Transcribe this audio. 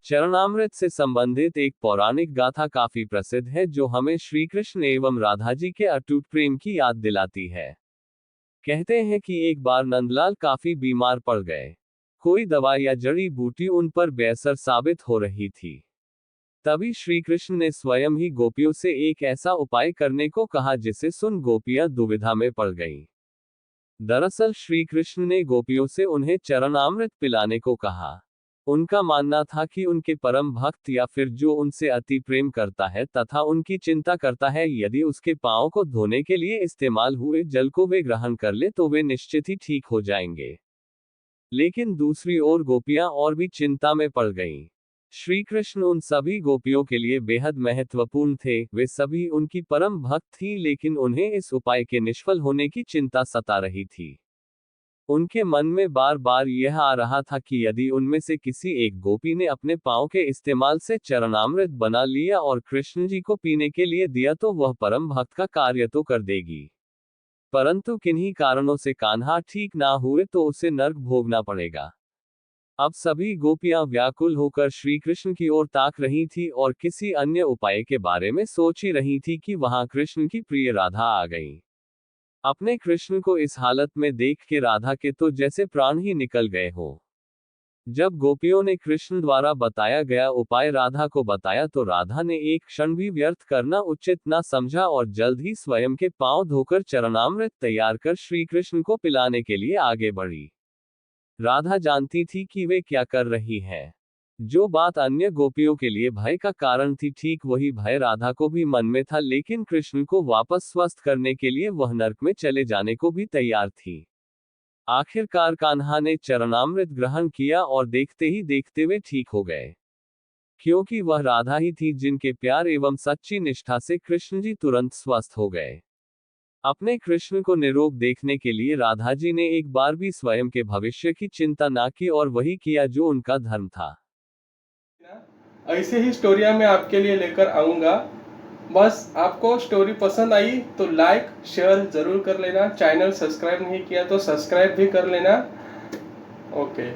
चरणामृत से संबंधित एक पौराणिक गाथा काफी प्रसिद्ध है जो हमें श्री कृष्ण एवं राधा जी के अटूट प्रेम की याद दिलाती है। कहते हैं कि एक बार नंदलाल काफी बीमार पड़ गए। कोई दवा या जड़ी बूटी उन पर बेअसर साबित हो रही थी। तभी श्री कृष्ण ने स्वयं ही गोपियों से एक ऐसा उपाय करने को कहा जिसे सुन गोपियां दुविधा में पड़ गईं। दरअसल श्री कृष्ण ने गोपियों से उन्हें चरणामृत पिलाने को कहा। उनका मानना था कि उनके परम भक्त या फिर जो उनसे अति प्रेम करता है तथा उनकी चिंता करता है, यदि उसके पांव को धोने के लिए इस्तेमाल हुए जल को वे ग्रहण कर ले तो वे निश्चित ही ठीक हो जाएंगे। लेकिन दूसरी ओर गोपियां और भी चिंता में पड़ गईं। श्री कृष्ण उन सभी गोपियों के लिए बेहद महत्वपूर्ण थे, वे सभी उनकी परम भक्त थीं, लेकिन उन्हें इस उपाय के निष्फल होने की चिंता सता रही थी। उनके मन में बार बार यह आ रहा था कि यदि उनमें से किसी एक गोपी ने अपने पांव के इस्तेमाल से चरणामृत बना लिया और कृष्ण जी को पीने के लिए दिया तो वह परम भक्त का कार्य तो कर देगी, परंतु किन्हीं कारणों से कान्हा ठीक ना हुए तो उसे नर्क भोगना पड़ेगा। अब सभी गोपियां व्याकुल होकर श्री कृष्ण की ओर ताक रही थी और किसी अन्य उपाय के बारे में सोच ही रही थी कि वहां कृष्ण की प्रिय राधा आ गई। अपने कृष्ण को इस हालत में देख के राधा के तो जैसे प्राण ही निकल गए हो। जब गोपियों ने कृष्ण द्वारा बताया गया उपाय राधा को बताया तो राधा ने एक क्षण भी व्यर्थ करना उचित न समझा और जल्द ही स्वयं के पांव धोकर चरणामृत तैयार कर श्री कृष्ण को पिलाने के लिए आगे बढ़ी। राधा जानती थी कि वे क्या कर रही है। जो बात अन्य गोपियों के लिए भय का कारण थी, ठीक वही भय राधा को भी मन में था, लेकिन कृष्ण को वापस स्वस्थ करने के लिए वह नर्क में चले जाने को भी तैयार थी। आखिरकार कान्हा ने चरणामृत ग्रहण किया और देखते ही देखते वे ठीक हो गए, क्योंकि वह राधा ही थी जिनके प्यार एवं सच्ची निष्ठा से कृष्ण जी तुरंत स्वस्थ हो गए। अपने कृष्ण को निरोग देखने के लिए राधा जी ने एक बार भी स्वयं के भविष्य की चिंता ना की और वही किया जो उनका धर्म था। ऐसे ही स्टोरियां मैं आपके लिए लेकर आऊंगा। बस आपको स्टोरी पसंद आई तो लाइक शेयर जरूर कर लेना। चैनल सब्सक्राइब नहीं किया तो सब्सक्राइब भी कर लेना। ओके।